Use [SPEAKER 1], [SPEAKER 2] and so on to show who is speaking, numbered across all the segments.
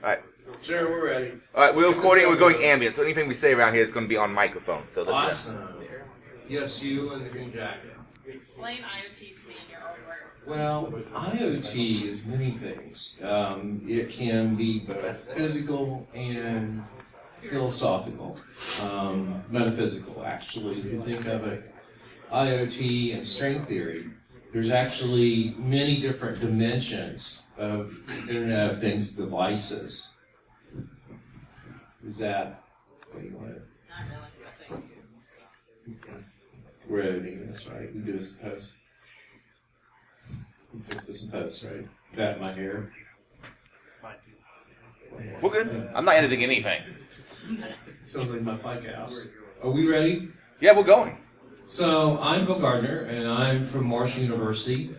[SPEAKER 1] All right.
[SPEAKER 2] Sure, we're ready.
[SPEAKER 1] All right, we're recording. We're going ambient, so anything we say around here is going to be on microphone. So let's
[SPEAKER 2] Awesome. Yes, you in the green jacket.
[SPEAKER 3] Explain IoT to me in your own words.
[SPEAKER 2] Well, IoT is many things. It can be both physical and philosophical, metaphysical, actually. If you think of it, IoT and string theory, there's actually many different dimensions of Internet of Things devices. Is that what you want to?
[SPEAKER 3] Not really, but thanks.
[SPEAKER 2] We're editing this, right? We do this in post. We fix this in post, right? That in my hair.
[SPEAKER 1] we're good. I'm not editing anything.
[SPEAKER 2] Sounds like my pike house. Are we ready?
[SPEAKER 1] Yeah, we're going.
[SPEAKER 2] So I'm Bill Gardner, and I'm from Marshall University.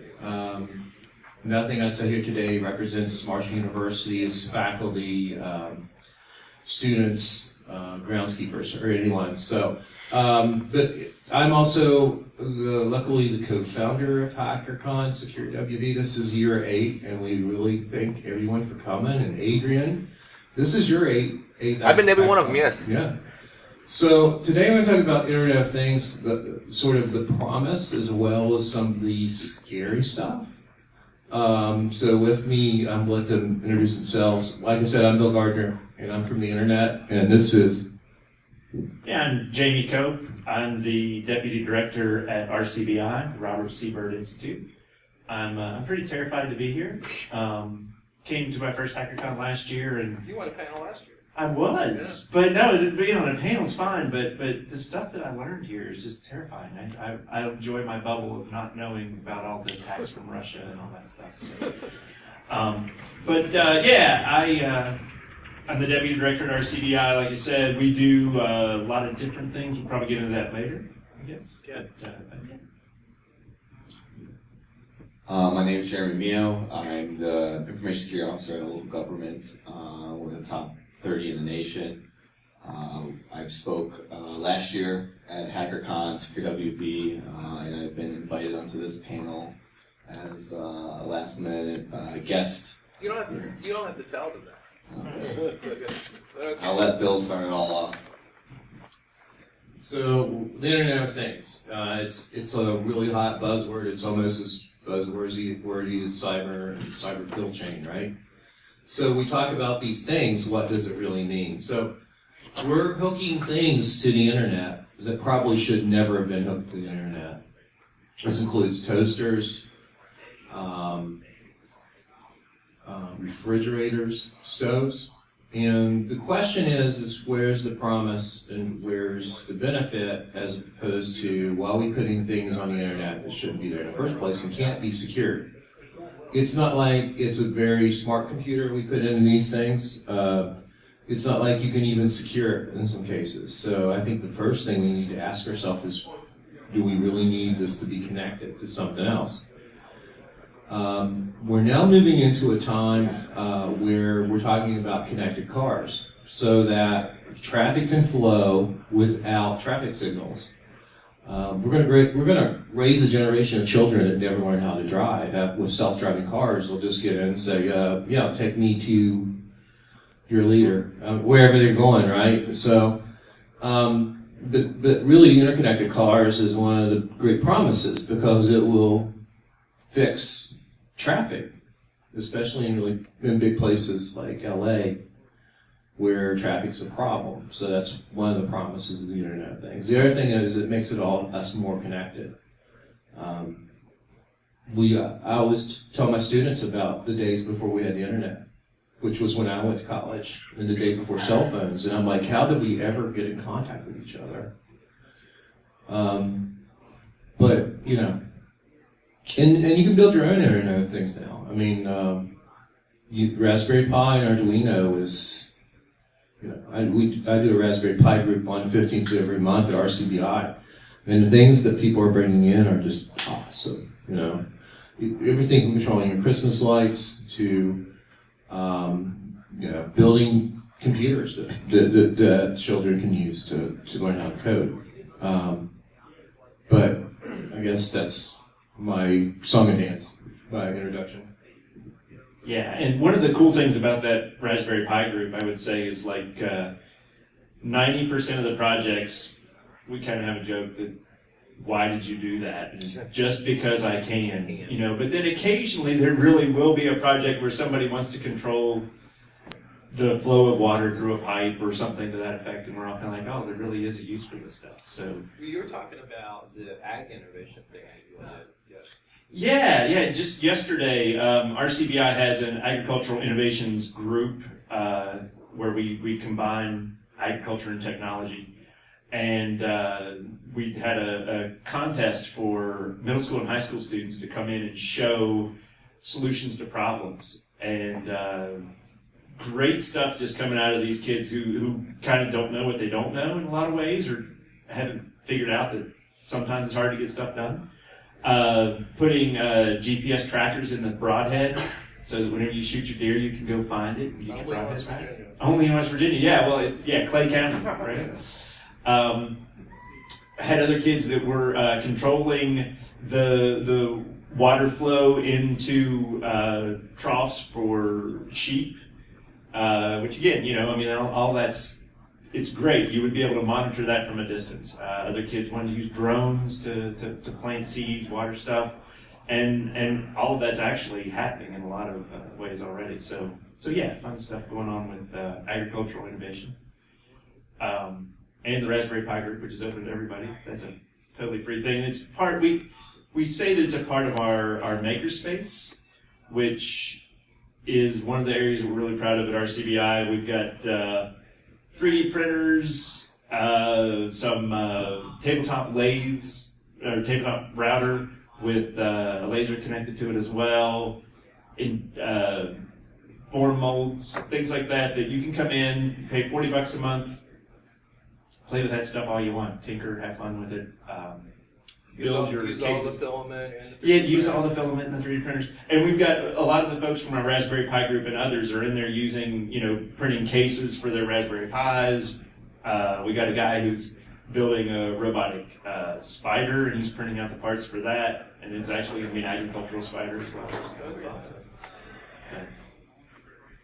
[SPEAKER 2] Nothing I say here today represents Marshall University, its faculty, students, groundskeepers, or anyone. So, but I'm also luckily the co-founder of HackerCon SecureWV. This is year 8, and we really thank everyone for coming. And Adrian, this is your eighth.
[SPEAKER 1] I've been to every one of them. Yes.
[SPEAKER 2] Yeah. So today I'm going to talk about Internet of Things, sort of the promise as well as some of the scary stuff. So with me, I'm going to let them introduce themselves. Like I said, I'm Bill Gardner, and I'm from the Internet, and this is...
[SPEAKER 4] Yeah, I'm Jamie Cope. I'm the Deputy Director at RCBI, the Robert C. Byrd Institute. I'm pretty terrified to be here. Came to my first HackerCon last year, and...
[SPEAKER 2] You won a panel last year.
[SPEAKER 4] I was, but no, being on a panel's fine, but the stuff that I learned here is just terrifying. I enjoy my bubble of not knowing about all the attacks from Russia and all that stuff. So. I'm the Deputy Director at RCBI. Like I said, we do a lot of different things. We'll probably get into that later, I guess.
[SPEAKER 2] Yeah.
[SPEAKER 5] My name is Jeremy Mio. I'm the Information Security Officer at a local government. We're the top 30 in the nation. I spoke last year at HackerCon SecureWV, and I've been invited onto this panel as a last-minute guest.
[SPEAKER 2] You don't have to tell them that.
[SPEAKER 5] Okay. I'll let Bill start it all off.
[SPEAKER 2] So the Internet of Things, it's a really hot buzzword. It's almost as buzzwordy as cyber and cyber kill chain, right? So we talk about these things. What does it really mean? So we're hooking things to the Internet that probably should never have been hooked to the Internet. This includes toasters, refrigerators, stoves. And the question is where's the promise and where's the benefit as opposed to why are we putting things on the Internet that shouldn't be there in the first place and can't be secured? It's not like it's a very smart computer we put in these things. It's not like you can even secure it in some cases. So I think the first thing we need to ask ourselves is, do we really need this to be connected to something else? We're now moving into a time where we're talking about connected cars so that traffic can flow without traffic signals. We're going to raise a generation of children that never learn how to drive. With self-driving cars, they'll just get in and say, yeah, take me to your leader, wherever they're going, right? So, but really interconnected cars is one of the great promises because it will fix traffic, especially in big places like LA, where traffic's a problem. So that's one of the promises of the Internet of Things. The other thing is it makes us more connected. I always tell my students about the days before we had the Internet, which was when I went to college, and the day before cell phones. And I'm like, how did we ever get in contact with each other? But, you know, and you can build your own Internet of Things now. I mean, Raspberry Pi and Arduino is, you know, I do a Raspberry Pi group on 15th every month at RCBI, and the things that people are bringing in are just awesome. You know, everything from controlling your Christmas lights to, you know, building computers that children can use to learn how to code. But I guess that's my song and dance, my introduction.
[SPEAKER 4] Yeah, and one of the cool things about that Raspberry Pi group, I would say, is like 90% of the projects, we kind of have a joke that, why did you do that? And it's just because I can, you know. But then occasionally there really will be a project where somebody wants to control the flow of water through a pipe or something to that effect, and we're all kind of like, oh, there really is a use for this stuff. So
[SPEAKER 6] you were talking about the ag innovation thing. Yes.
[SPEAKER 4] Yeah. Just yesterday, RCBI has an agricultural innovations group where we combine agriculture and technology. And we had a contest for middle school and high school students to come in and show solutions to problems. And great stuff just coming out of these kids who kind of don't know what they don't know in a lot of ways, or haven't figured out that sometimes it's hard to get stuff done. Putting GPS trackers in the broadhead so that whenever you shoot your deer, you can go find it and get your broadhead back. Only in West Virginia. Yeah, well, Clay County, right? Had other kids that were controlling the water flow into troughs for sheep, which again, you know, I mean, all that's, it's great. You would be able to monitor that from a distance. Other kids wanted to use drones to plant seeds, water stuff, and all of that's actually happening in a lot of ways already. So yeah, fun stuff going on with agricultural innovations. And the Raspberry Pi group, which is open to everybody. That's a totally free thing. It's part, we say that it's a part of our makerspace, which is one of the areas we're really proud of at RCBI. We've got 3D printers, some tabletop lathes, or tabletop router with a laser connected to it as well, in form molds, things like that you can come in, pay $40 a month, play with that stuff all you want, tinker, have fun with it.
[SPEAKER 6] Use all the filament.
[SPEAKER 4] Use all the filament and the 3D printers. And we've got a lot of the folks from our Raspberry Pi group and others are in there using, you know, printing cases for their Raspberry Pis. We got a guy who's building a robotic spider, and he's printing out the parts for that. And it's actually going to be an agricultural spider as well.
[SPEAKER 6] That's awesome.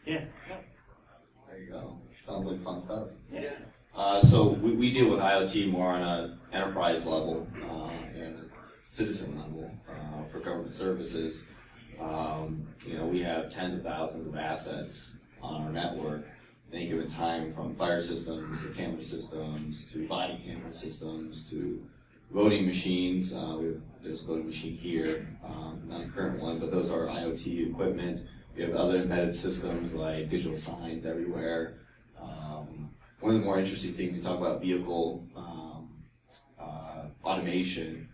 [SPEAKER 4] Yeah.
[SPEAKER 5] There you go. Sounds like fun stuff.
[SPEAKER 4] Yeah.
[SPEAKER 5] So we deal with IoT more on an enterprise level and a citizen level for government services. You know, we have tens of thousands of assets on our network at any given time, from fire systems to camera systems to body camera systems to voting machines. There's a voting machine here, not a current one, but those are IoT equipment. We have other embedded systems like digital signs everywhere. One of the more interesting things, we talk about vehicle automation.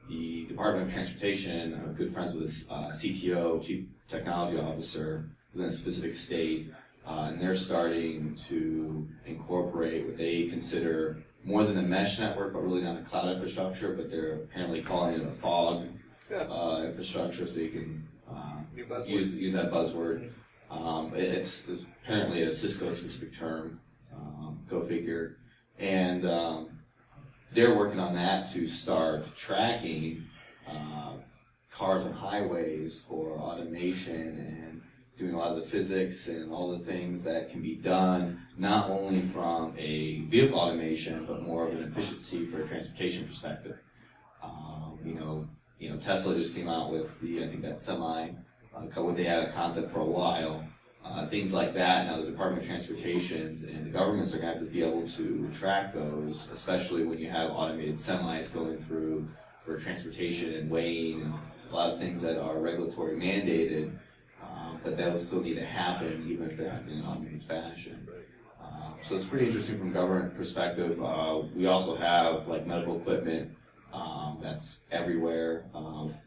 [SPEAKER 5] The Department of Transportation are good friends with this CTO, Chief Technology Officer, within a specific state, and they're starting to incorporate what they consider more than a mesh network, but really not a cloud infrastructure, but they're apparently calling it a fog infrastructure, so you can use that buzzword. It's apparently a Cisco-specific term. Go figure. And they're working on that to start tracking cars on highways for automation and doing a lot of the physics and all the things that can be done, not only from a vehicle automation, but more of an efficiency for a transportation perspective. You know, Tesla just came out with I think that semi, they had a concept for a while. Things like that. Now the Department of Transportations and the governments are going to have to be able to track those, especially when you have automated semis going through for transportation and weighing and a lot of things that are regulatory mandated, but those still need to happen even if they're happening in an automated fashion. So it's pretty interesting from a government perspective. We also have like medical equipment that's everywhere,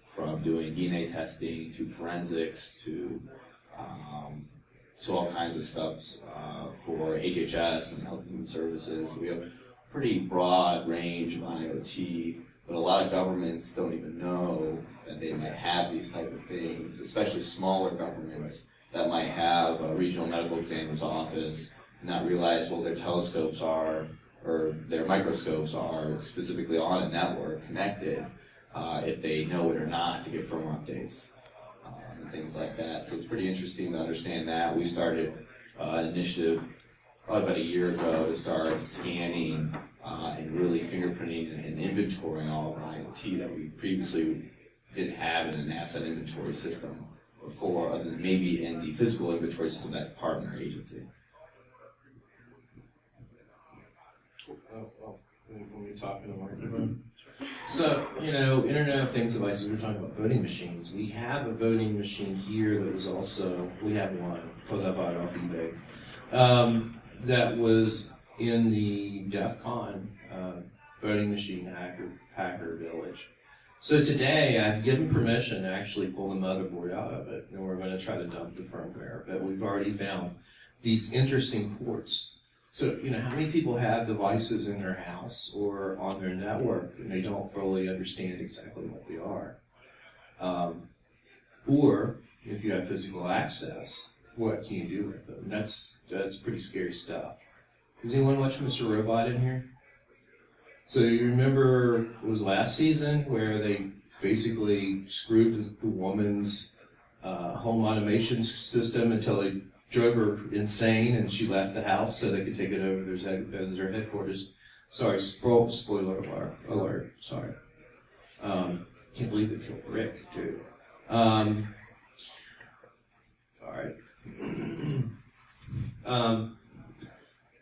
[SPEAKER 5] from doing DNA testing to forensics to all kinds of stuff for HHS and Health and Human Services. We have a pretty broad range of IoT, but a lot of governments don't even know that they might have these type of things, especially smaller governments that might have a regional medical examiner's office and not realize, well, their telescopes are, or their microscopes are specifically on a network connected, if they know it or not, to get firmware updates. and things like that. So it's pretty interesting to understand that. We started an initiative probably about a year ago to start scanning and really fingerprinting and inventorying all of our IoT that we previously didn't have in an asset inventory system before, other than maybe in the physical inventory system at the partner agency.
[SPEAKER 2] When we talk in the microphone. So, Internet of Things devices, we're talking about voting machines. We have a voting machine here that was also, we have one, because I bought it off eBay, that was in the DEF CON voting machine hacker village. So today, I've given permission to actually pull the motherboard out of it, and we're going to try to dump the firmware. But we've already found these interesting ports. So, how many people have devices in their house or on their network and they don't fully understand exactly what they are? Or, if you have physical access, what can you do with them? That's pretty scary stuff. Does anyone watch Mr. Robot in here? So you remember it was last season where they basically screwed the woman's home automation system until they drove her insane and she left the house so they could take it over as their headquarters. Sorry, spoiler alert. Sorry. Can't believe they killed Rick, dude. All right. And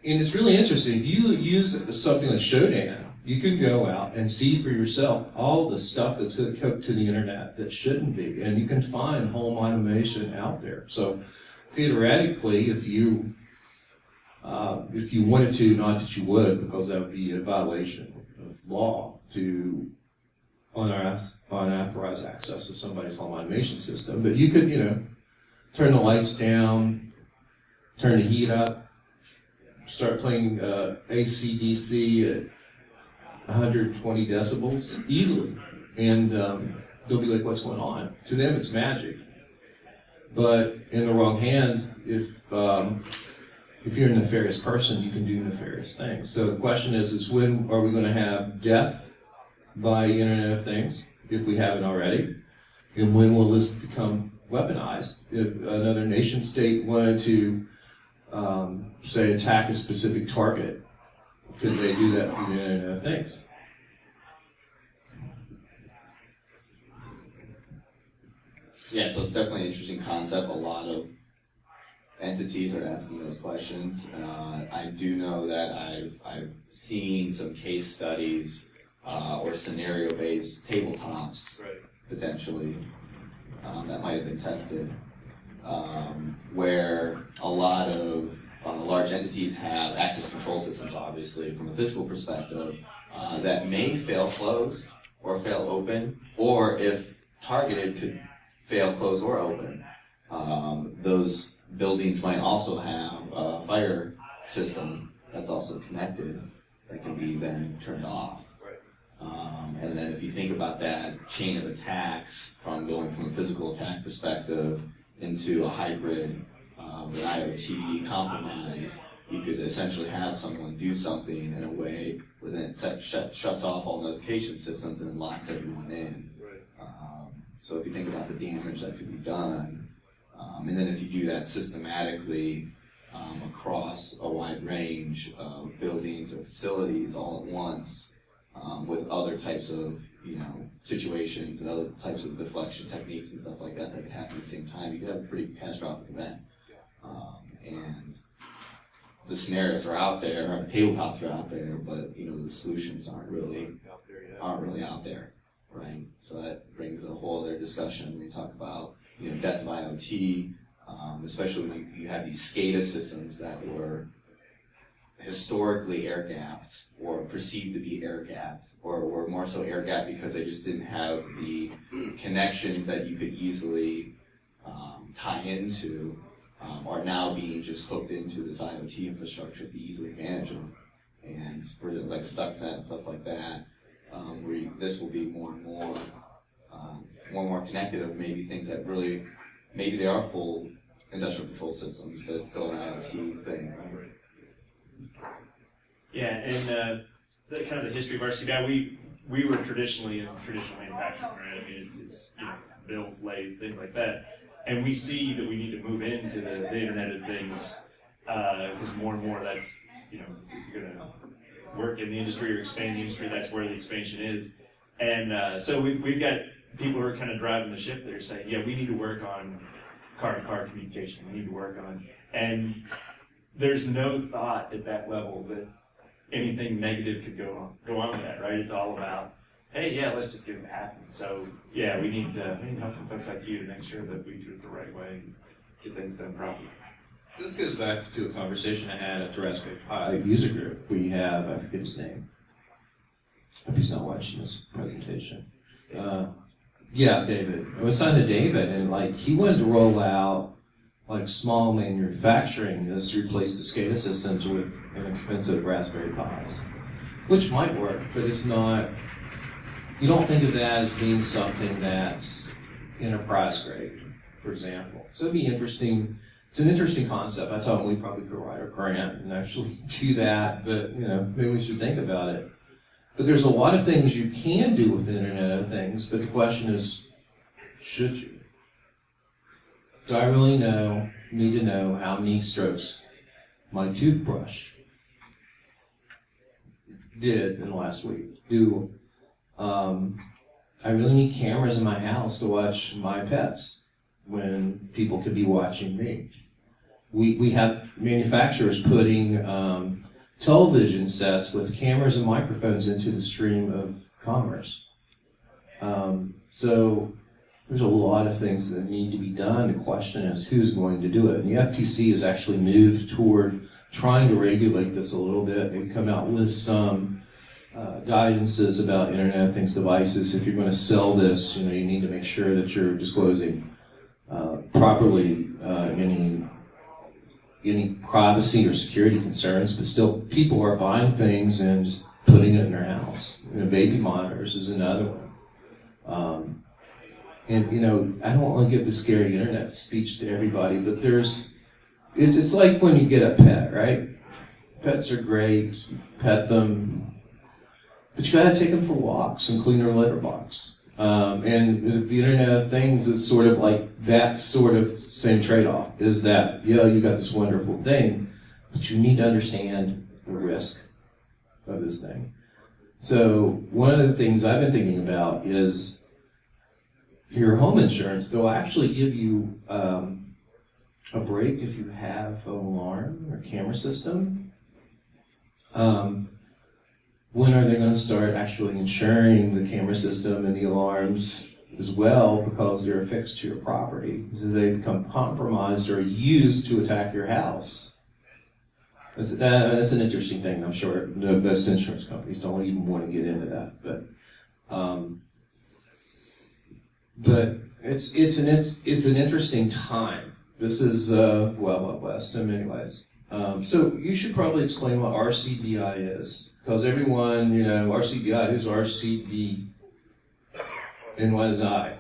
[SPEAKER 2] it's really interesting. If you use something like Shodan, you can go out and see for yourself all the stuff that's hooked to the internet that shouldn't be, and you can find home automation out there. So theoretically, if you wanted to, not that you would, because that would be a violation of law to unauthorized access to somebody's home automation system, but you could, turn the lights down, turn the heat up, start playing AC/DC at 120 decibels easily, and they'll be like, "What's going on?" To them, it's magic. But in the wrong hands, if you're a nefarious person, you can do nefarious things. So the question is when are we going to have death by Internet of Things, if we haven't already? And when will this become weaponized? If another nation state wanted to, say, attack a specific target, could they do that through the Internet of Things?
[SPEAKER 5] Yeah, so it's definitely an interesting concept. A lot of entities are asking those questions. I do know that I've seen some case studies or scenario-based tabletops, potentially, that might have been tested, where a lot of large entities have access control systems, obviously, from a physical perspective, that may fail closed or fail open, or if targeted, could fail closed or open. Those buildings might also have a fire system that's also connected that can be then turned off. And then if you think about that chain of attacks from going from a physical attack perspective into a hybrid with IoT compromise, you could essentially have someone do something in a way where then it shuts off all notification systems and locks everyone in. So if you think about the damage that could be done, and then if you do that systematically across a wide range of buildings or facilities all at once, with other types of situations and other types of deflection techniques and stuff like that that could happen at the same time, you could have a pretty catastrophic event. And the scenarios are out there, the tabletops are out there, but the solutions aren't really out there, right? So that brings a whole other discussion when you talk about death of IoT, especially when you have these SCADA systems that were historically air-gapped or perceived to be air-gapped, or were more so air-gapped because they just didn't have the connections that you could easily tie into, are now being just hooked into this IoT infrastructure to easily manage them. And for like Stuxnet and stuff like that, this will be more and more connected of maybe things that really, maybe they are full industrial control systems, but it's still an IoT thing.
[SPEAKER 4] Yeah, and the kind of the history of RCBI, we were traditionally in traditional manufacturing, right? I mean, it's bills, lathes, things like that. And we see that we need to move into the Internet of Things because more and more that's, if you're going to work in the industry or expand the industry, that's where the expansion is. And so we've got people who are kind of driving the ship that are saying, yeah, we need to work on car-to-car communication. We need to work on, and there's no thought at that level that anything negative could go on with that, right? It's all about, hey, yeah, let's just get it to happen. So yeah, we need help from folks like you to make sure that we do it the right way and get things done properly.
[SPEAKER 2] This goes back to a conversation I had at the Raspberry Pi user group. We have, I forget his name. I hope he's not watching this presentation. Yeah, David. I was talking to David, and he wanted to roll out small manufacturing is to replace the SCADA systems with inexpensive Raspberry Pis, which might work, but it's not. You don't think of that as being something that's enterprise grade, for example. So it'd be interesting. It's an interesting concept. I told him we probably could write a grant and actually do that, but maybe we should think about it. But there's a lot of things you can do with the Internet of Things, but the question is, should you? Do I really need to know how many strokes my toothbrush did in the last week? Do I really need cameras in my house to watch my pets when people could be watching me? We have manufacturers putting television sets with cameras and microphones into the stream of commerce. So there's a lot of things that need to be done. The question is, who's going to do it? And the FTC has actually moved toward trying to regulate this a little bit. They've come out with some guidances about Internet of Things devices. If you're going to sell this, you need to make sure that you're disclosing properly any privacy or security concerns, but still people are buying things and just putting it in their house. Baby monitors is another one. And I don't want to give the scary internet speech to everybody, but it's like when you get a pet, right? Pets are great, pet them, but you got to take them for walks and clean their litter box. And the Internet of Things is sort of like that sort of same trade-off, is that, you got this wonderful thing, but you need to understand the risk of this thing. So one of the things I've been thinking about is your home insurance. They'll actually give you a break if you have an alarm or camera system. When are they going to start actually insuring the camera system and the alarms as well, because they're affixed to your property? Because they become compromised or used to attack your house. That's an interesting thing. I'm sure the best insurance companies don't even want to get into that, but it's an interesting time. This is Wild West in many ways. So you should probably explain what RCBI is, because everyone, RCBI, who's RCB, and what is I?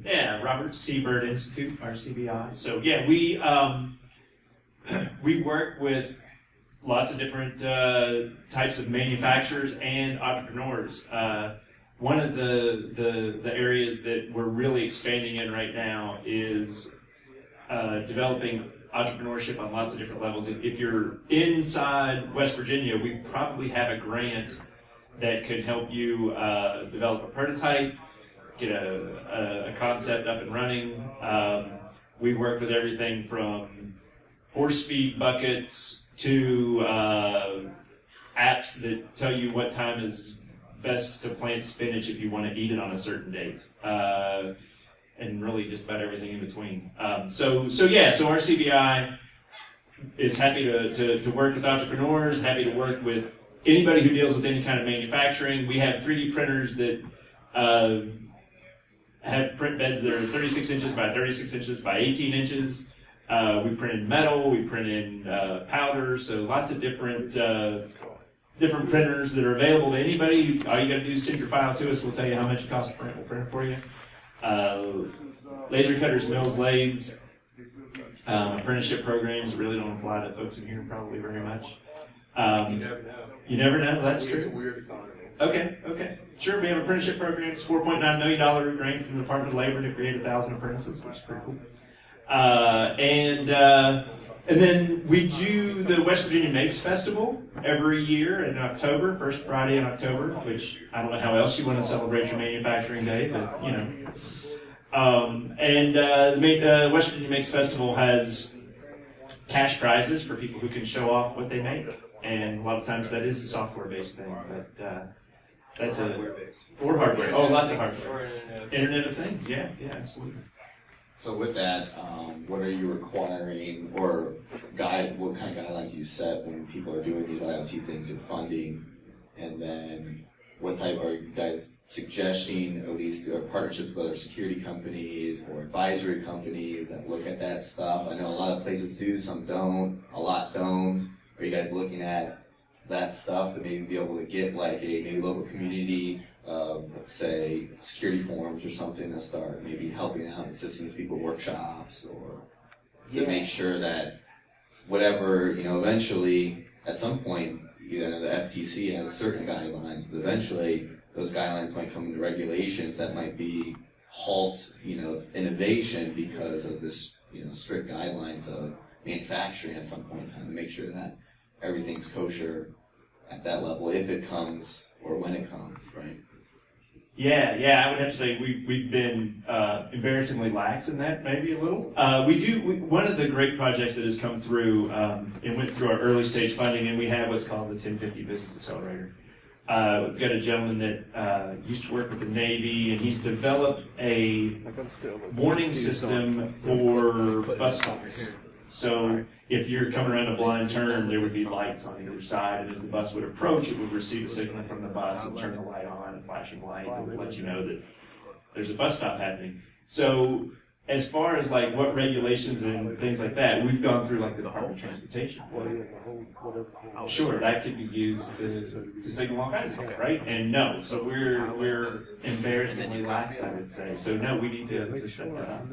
[SPEAKER 4] Yeah, Robert C. Byrd Institute, RCBI. So yeah, we work with lots of different types of manufacturers and entrepreneurs. One of the areas that we're really expanding in right now is developing entrepreneurship on lots of different levels. If you're inside West Virginia, we probably have a grant that could help you develop a prototype, get a concept up and running. We've worked with everything from horse feed buckets to apps that tell you what time is best to plant spinach if you want to eat it on a certain date. And really just about everything in between. So RCBI is happy to work with entrepreneurs, happy to work with anybody who deals with any kind of manufacturing. We have 3D printers that have print beds that are 36 inches by 36 inches by 18 inches. We print in metal, we print in powder, so lots of different printers that are available to anybody. All you got to do is send your file to us. We'll tell you how much it costs to print. We'll print it for you. Laser cutters, mills, lathes, apprenticeship programs that really don't apply to folks in here probably very much. You never know. That's true.
[SPEAKER 6] It's a weird economy.
[SPEAKER 4] Okay. Sure, we have apprenticeship programs, $4.9 million grant from the Department of Labor to create 1,000 apprentices, which is pretty cool. And then we do the West Virginia Makes Festival every year in October, first Friday in October, which I don't know how else you want to celebrate your manufacturing day, but you know. The West Virginia Makes Festival has cash prizes for people who can show off what they make, and a lot of times that is a software-based thing, but that's or hardware. Oh, lots of hardware. Internet of Things, yeah, absolutely.
[SPEAKER 5] So with that, what are you requiring, or what kind of guidelines do you set when people are doing these IoT things and funding? And then what type are you guys suggesting, at least partnerships with other security companies or advisory companies that look at that stuff? I know a lot of places do, some don't, a lot don't. Are you guys looking at that stuff to maybe be able to get like a maybe local community, let's say security forums or something to start maybe helping out, assisting these people workshops, or to make sure that whatever, eventually at some point, the FTC has certain guidelines, but eventually those guidelines might come into regulations that might be halt, innovation because of this, strict guidelines of manufacturing at some point in time to make sure that everything's kosher at that level, if it comes or when it comes, right?
[SPEAKER 4] Yeah, I would have to say we've been embarrassingly lax in that, maybe a little. One of the great projects that has come through, it went through our early stage funding, and we have what's called the 1050 Business Accelerator. We've got a gentleman that used to work with the Navy, and he's developed a warning system for bus stops. So if you're coming around a blind turn, there would be lights on either side, and as the bus would approach, it would receive a signal from the bus and turn the light on, a flashing light that would let you know that there's a bus stop happening. So as far as like what regulations and things like that, we've gone through like the Department of Transportation. Sure, that could be used to signal all kinds of stuff, right? And no, so we're embarrassingly lax, I would say. So no, we need to step that up.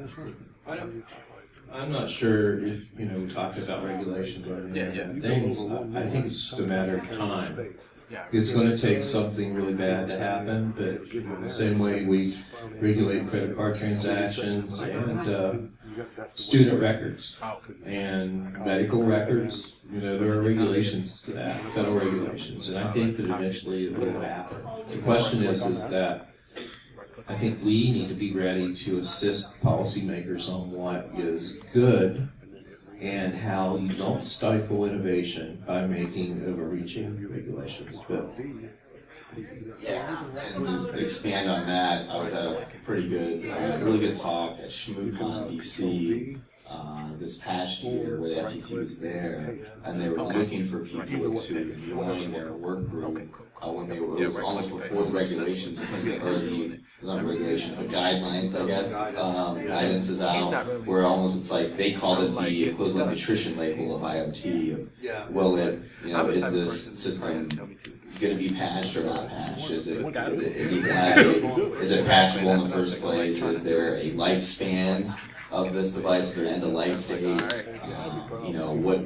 [SPEAKER 2] I'm not sure if, we talked about regulations or things. I think it's just a matter of time. It's going to take something really bad to happen, but in the same way we regulate credit card transactions and student records and medical records, there are regulations to that, federal regulations, and I think that eventually it will happen. The question is that I think we need to be ready to assist policymakers on what is good and how you don't stifle innovation by making overreaching regulations. But
[SPEAKER 5] yeah, and to expand on that, I was at a really good talk at ShmooCon DC this past year where the FTC was there, and they were looking for people to join their work group when it was almost before the regulations, not regulations, but guidelines, I guess. Guidance is out, where it's like they called it the equivalent nutrition label of IoT. Is this system going to be patched or not patched? Is it patchable in the first place? Is there a lifespan of this device? Is there an end of life date?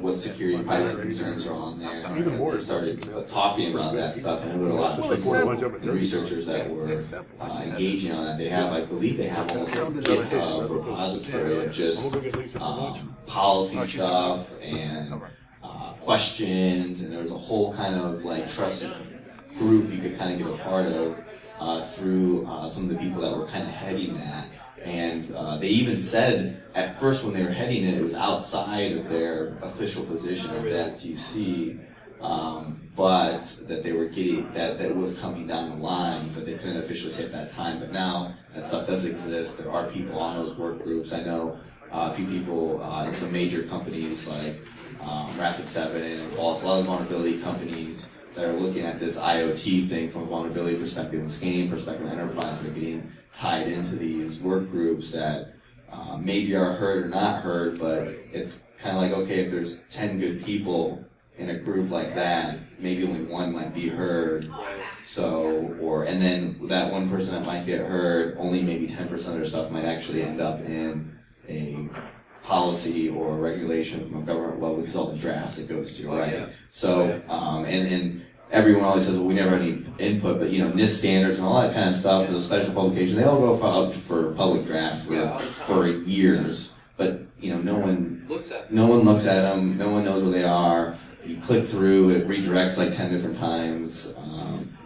[SPEAKER 5] What security privacy concerns are on there? And they started talking about that stuff, and there were a lot of people and researchers that were engaging on that. I believe they have almost a GitHub repository of just policy stuff and questions, and there's a whole kind of like trusted group you could kind of get a part of through some of the people that were kind of heading that. And they even said at first when they were heading it was outside of their official position of the FTC, but that they were getting that was coming down the line, but they couldn't officially say at that time. But now that stuff does exist. There are people on those work groups. I know a few people in some major companies like Rapid7 and Pulse, a lot of vulnerability companies that are looking at this IoT thing from a vulnerability perspective and scanning perspective and enterprise, and are getting tied into these work groups that maybe are heard or not heard, but it's kind of like, okay, if there's 10 good people in a group like that, maybe only one might be heard. And then that one person that might get heard, only maybe 10% of their stuff might actually end up in a policy or regulation from a government level because all the drafts it goes to, right? So, and everyone always says, well, we never have any input, but NIST standards and all that kind of stuff, those special publications, they all go for public draft for years, but no one looks at them, no one knows where they are. You click through, it redirects like 10 different times.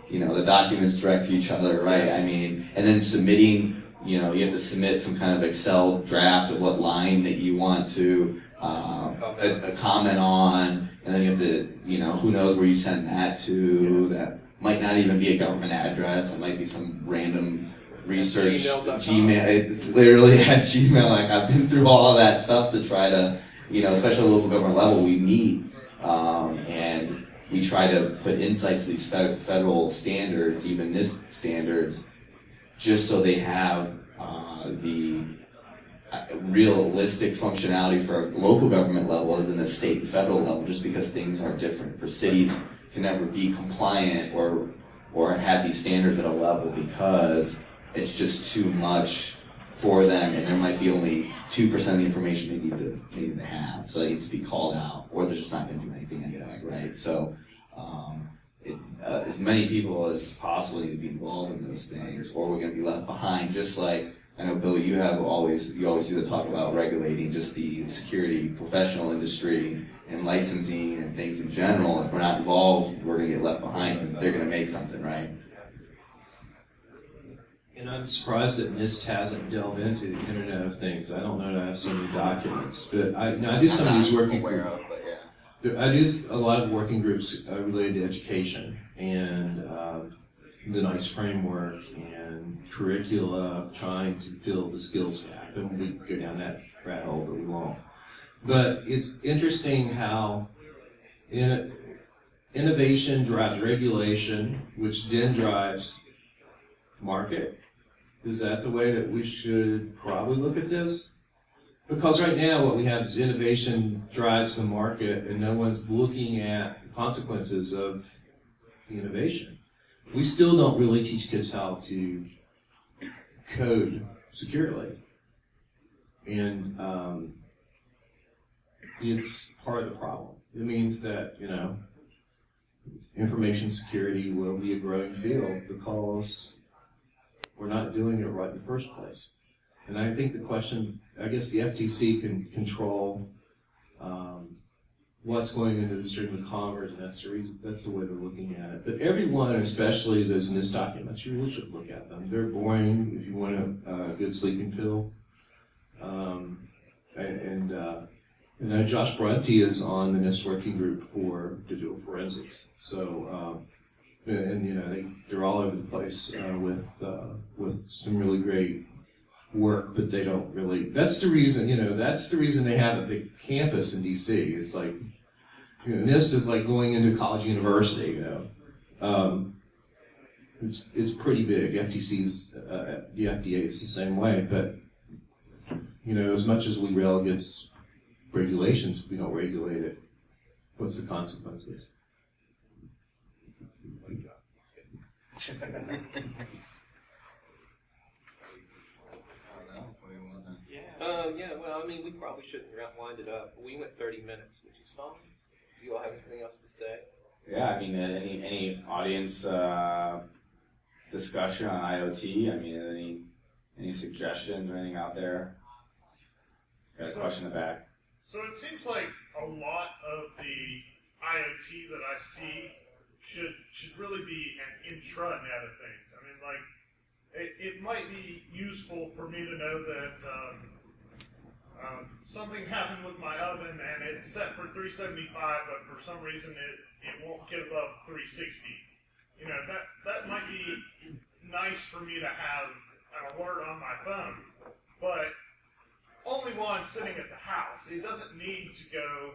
[SPEAKER 5] The documents direct to each other, right? I mean, and then submitting, you have to submit some kind of Excel draft of what line that you want to a comment on, and then you have to, who knows where you send that to. That might not even be a government address. It might be some random research Gmail. It literally at Gmail. Like, I've been through all of that stuff to try to, especially at the local government level, we meet and we try to put insights to these federal standards, even NIST standards, just so they have the realistic functionality for a local government level other than the state and federal level, just because things are different. For cities can never be compliant or have these standards at a level because it's just too much for them, and there might be only 2% of the information they need to have, so it needs to be called out, or they're just not going to do anything anyway, right? So as many people as possible need to be involved in those things, or we're going to be left behind. Just like I know, Bill, you always do the talk about regulating just the security professional industry and licensing and things in general. If we're not involved, we're going to get left behind, and they're going to make something, right?
[SPEAKER 2] And I'm surprised that NIST hasn't delved into the Internet of Things. I don't know that I have so many documents, but I do some of these working groups. I do a lot of working groups related to education and the NICE framework and curricula, trying to fill the skills gap. And we go down that rat hole, but we won't. But it's interesting how innovation drives regulation, which then drives market. Is that the way that we should probably look at this? Because right now what we have is innovation drives the market and no one's looking at the consequences of the innovation. We still don't really teach kids how to code securely. And it's part of the problem. It means that, information security will be a growing field because we're not doing it right in the first place. And I think the question, I guess the FTC can control what's going into the stream of commerce, and that's the way they're looking at it. But everyone, especially those NIST documents, you really should look at them. They're boring if you want a good sleeping pill. And Josh Brunty is on the NIST working group for digital forensics. So, they're all over the place with some really great work, but they don't really. That's the reason. That's the reason they have a big campus in DC. It's like, NIST is like going into college university. It's pretty big. FTC's the FDA is the same way, but as much as we rail against regulations, if we don't regulate it, what's the consequences?
[SPEAKER 6] We probably shouldn't wind it up. We went 30 minutes, which is fine. Do you all have anything else to say?
[SPEAKER 5] Yeah, any audience discussion on IoT? Any suggestions or anything out there? Got a question in the back.
[SPEAKER 7] So it seems like a lot of the IoT that I see should really be an intranet of things. It might be useful for me to know that something happened with my oven and it's set for 375, but for some reason it won't get above 360. That might be nice for me to have an alert on my phone, but only while I'm sitting at the house. It doesn't need to go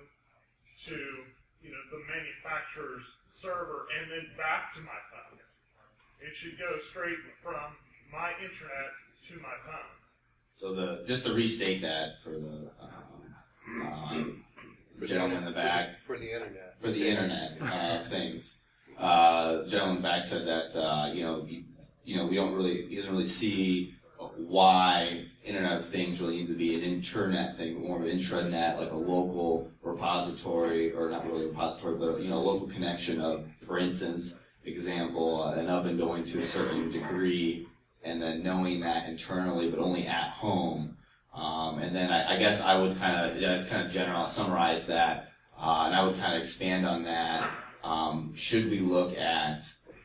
[SPEAKER 7] to the manufacturer's server and then back to my phone. It should go straight from my intranet to my phone.
[SPEAKER 5] So just to restate that for the gentleman in the back.
[SPEAKER 6] For the internet.
[SPEAKER 5] For the internet of things. The gentleman in the back said that he doesn't really see why Internet of Things really needs to be an internet thing, more of an intranet, like a local repository, or not really a repository, but a local connection of, for instance, example, an oven going to a certain degree, and then knowing that internally, but only at home. And then I guess I would it's kind of general, I'll summarize that, and I would kind of expand on that. Should we look at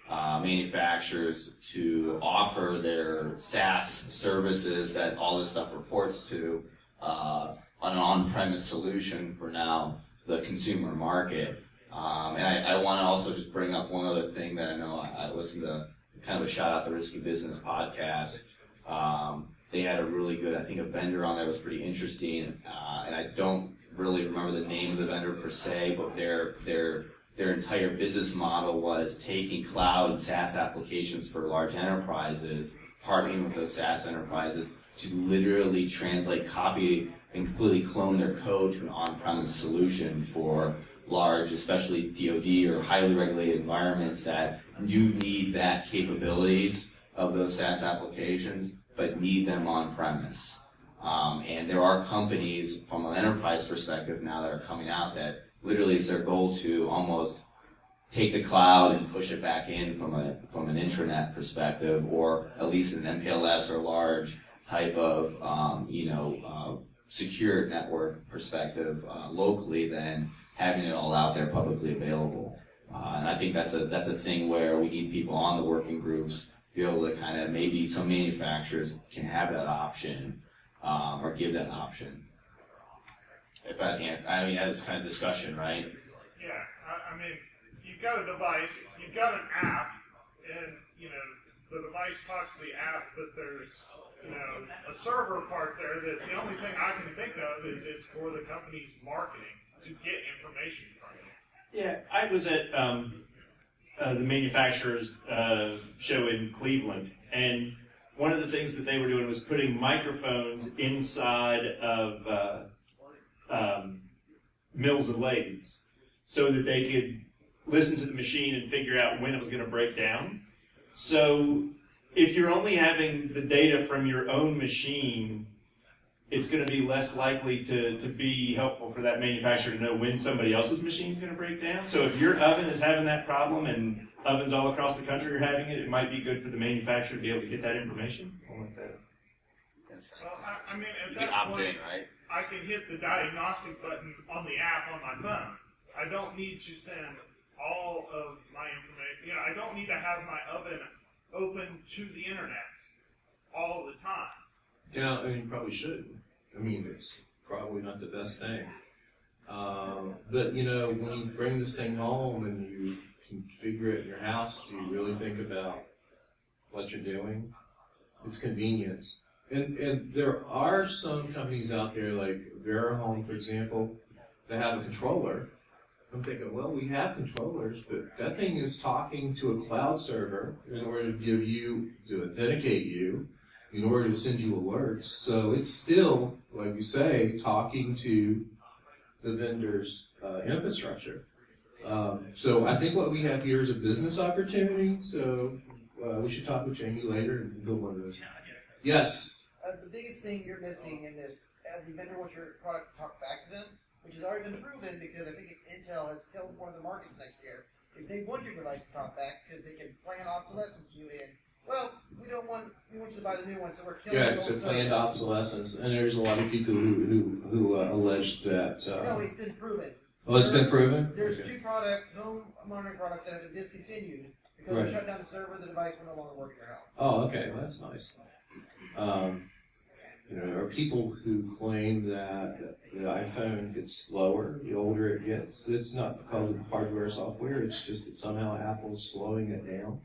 [SPEAKER 5] manufacturers to offer their SaaS services that all this stuff reports to on an on-premise solution for now the consumer market? And I want to also just bring up one other thing that I know I listened to, kind of a shout out to Risky Business podcast. They had a really good, I think, a vendor on there was pretty interesting, and I don't really remember the name of the vendor per se, but their entire business model was taking cloud and SaaS applications for large enterprises, partnering with those SaaS enterprises to literally translate, copy, and completely clone their code to an on-premise solution for large, especially DoD or highly regulated environments that do need that capabilities of those SaaS applications, but need them on-premise. And there are companies from an enterprise perspective now that are coming out that literally it's their goal to almost take the cloud and push it back in from an intranet perspective, or at least an MPLS or large type of secure network perspective locally, than having it all out there publicly available. And I think that's a thing where we need people on the working groups to be able to kind of, maybe some manufacturers can have that option or give that option. If that, I mean, that's kind of discussion, right?
[SPEAKER 7] Yeah, I mean, you've got a device, you've got an app, and, the device talks to the app, but there's, a server part there that the only thing I can think of is it's for the company's marketing to get information from it.
[SPEAKER 4] Yeah, I was at the manufacturer's show in Cleveland, and one of the things that they were doing was putting microphones inside of mills and lathes so that they could listen to the machine and figure out when it was going to break down. So if you're only having the data from your own machine, it's going to be less likely to be helpful for that manufacturer to know when somebody else's machine is going to break down. So if your oven is having that problem, and ovens all across the country are having it, it might be good for the manufacturer to be able to get that information.
[SPEAKER 7] Well, I mean, at
[SPEAKER 5] You can
[SPEAKER 7] that
[SPEAKER 5] opt
[SPEAKER 7] point,
[SPEAKER 5] in, right?
[SPEAKER 7] I can hit the diagnostic button on the app on my phone. I don't need to send all of my information. I don't need to have my oven open to the internet all the time.
[SPEAKER 2] Yeah, I mean, you probably shouldn't. I mean, it's probably not the best thing. But, when you bring this thing home and you configure it in your house, do you really think about what you're doing? It's convenience. And there are some companies out there, like Verahome, for example, that have a controller. I'm thinking, well, we have controllers, but that thing is talking to a cloud server in order to authenticate you, in order to send you alerts. So it's still, like you say, talking to the vendor's infrastructure. So I think what we have here is a business opportunity. So we should talk with Jamie later and build one of those. Yes.
[SPEAKER 8] The biggest thing you're missing in this, as the vendor wants your product to talk back to them, which has already been proven because I think it's Intel has killed one of the markets next year, is they want your device to talk back because they can plan obsolescence you in. Well, we want you to buy the new one, so we're killing
[SPEAKER 2] Yeah, it's a planned obsolescence, and there's a lot of people who allege that.
[SPEAKER 8] No, it's been proven.
[SPEAKER 2] Oh, it's been proven?
[SPEAKER 8] There's
[SPEAKER 2] Okay.
[SPEAKER 8] two home monitoring products that have been discontinued because
[SPEAKER 2] Right.
[SPEAKER 8] we shut down the server, the device will no longer work in your house.
[SPEAKER 2] Oh, okay, well, that's nice. There are people who claim that the iPhone gets slower the older it gets. It's not because of hardware or software. It's just that somehow Apple's slowing it down.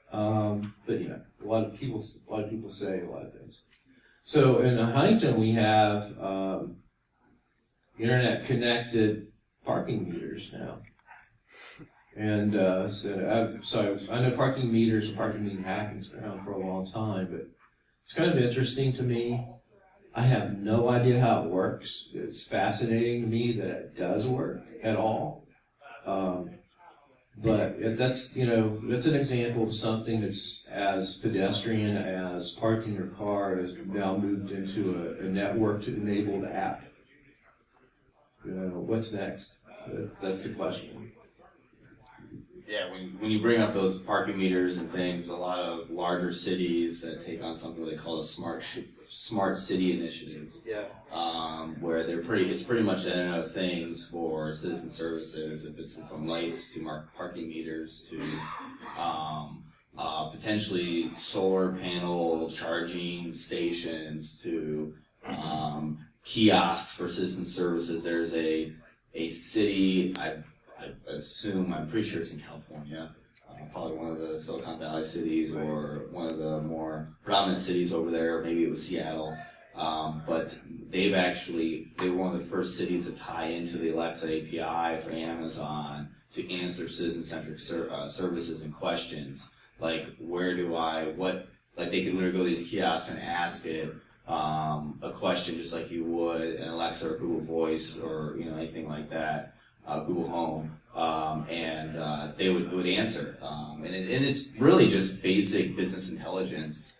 [SPEAKER 2] But a lot of people say a lot of things. So in Huntington, we have internet-connected parking meters now. And so I know parking meters and parking meter hacking's been around for a long time, but it's kind of interesting to me. I have no idea how it works. It's fascinating to me that it does work at all. But that's that's an example of something that's as pedestrian as parking your car has now moved into a network-enabled app. What's next? That's the question.
[SPEAKER 5] Yeah, when you bring up those parking meters and things, a lot of larger cities that take on something they call a smart city initiatives.
[SPEAKER 6] Yeah.
[SPEAKER 5] Where it's pretty much the Internet of Things for citizen services. If it's from lights to parking meters to potentially solar panel charging stations to kiosks for citizen services. There's a city, I'm pretty sure it's in California, probably one of the Silicon Valley cities or one of the more predominant cities over there, maybe it was Seattle, but they were one of the first cities to tie into the Alexa API for Amazon to answer citizen-centric services and questions, like they could literally go to these kiosks and ask it a question just like you would an Alexa or Google Voice or anything like that. Google Home, and they would answer. And it's really just basic business intelligence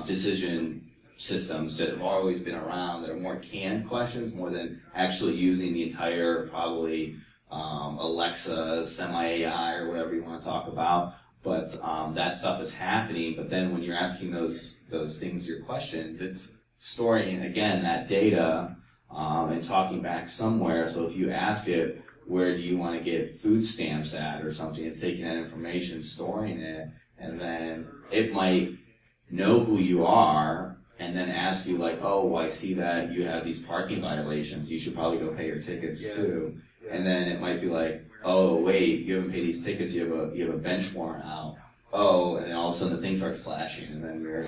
[SPEAKER 5] decision systems that have always been around that are more canned questions more than actually using the entire probably Alexa, semi-AI, or whatever you want to talk about. But that stuff is happening, but then when you're asking those things, your questions, it's storing, again, that data and talking back somewhere. So if you ask it, where do you want to get food stamps at or something, it's taking that information, storing it, and then it might know who you are and then ask you like, oh, well, I see that you have these parking violations. You should probably go pay your tickets too. Yeah. And then it might be like, oh, wait, you haven't paid these tickets. You have a bench warrant out. Oh, and then all of a sudden the things start flashing, and then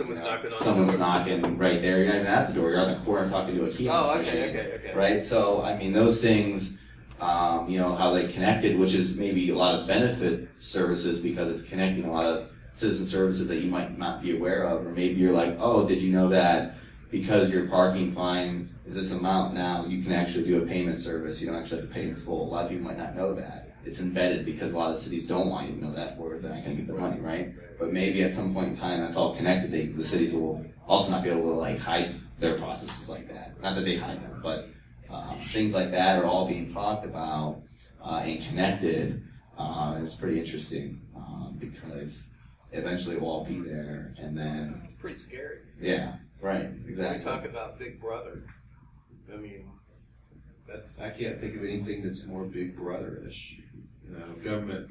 [SPEAKER 5] someone's knocking right there. You're not even at the door. You're on the corner talking to a kiosk machine. Okay. Right? So, I mean, those things, how they connected, which is maybe a lot of benefit services because it's connecting a lot of citizen services that you might not be aware of. Or maybe you're like, oh, did you know that because your parking fine is this amount now, you can actually do a payment service. You don't actually have to pay in full. A lot of people might not know that. It's embedded because a lot of cities don't want you to know that, or they're not going to get the money, right? But maybe at some point in time, that's all connected. The cities will also not be able to like hide their processes like that. Not that they hide them, but things like that are all being talked about and connected. And it's pretty interesting because eventually it will all be there, and then
[SPEAKER 6] it's pretty scary.
[SPEAKER 5] Yeah, right, exactly.
[SPEAKER 6] When we talk about Big Brother, I mean,
[SPEAKER 2] I can't think of anything that's more Big Brother-ish. Government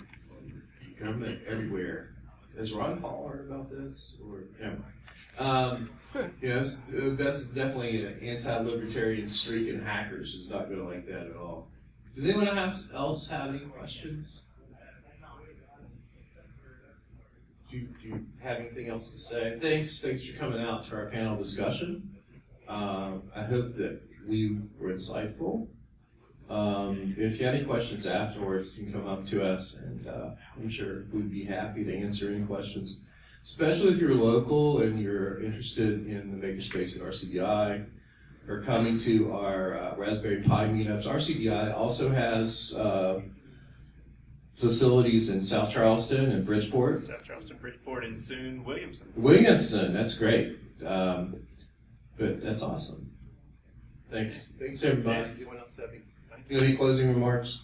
[SPEAKER 2] everywhere. Has Ron Paul heard about this? Or that's definitely an anti-libertarian streak, and hackers is not going to like that at all. Does anyone else have any questions? Do you have anything else to say? Thanks for coming out to our panel discussion. I hope that we were insightful. If you have any questions afterwards, you can come up to us, and I'm sure we'd be happy to answer any questions, especially if you're local and you're interested in the makerspace at RCBI or coming to our Raspberry Pi meetups. RCBI also has facilities in South Charleston and Bridgeport.
[SPEAKER 9] South Charleston, Bridgeport, and soon Williamson.
[SPEAKER 2] Williamson, that's great. But that's awesome. Thanks everybody.
[SPEAKER 6] Anyone else have
[SPEAKER 2] any closing remarks?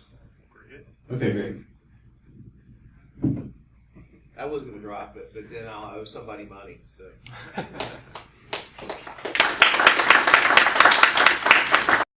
[SPEAKER 2] Okay, great.
[SPEAKER 6] I was going to drop it, but then I'll owe somebody money, so.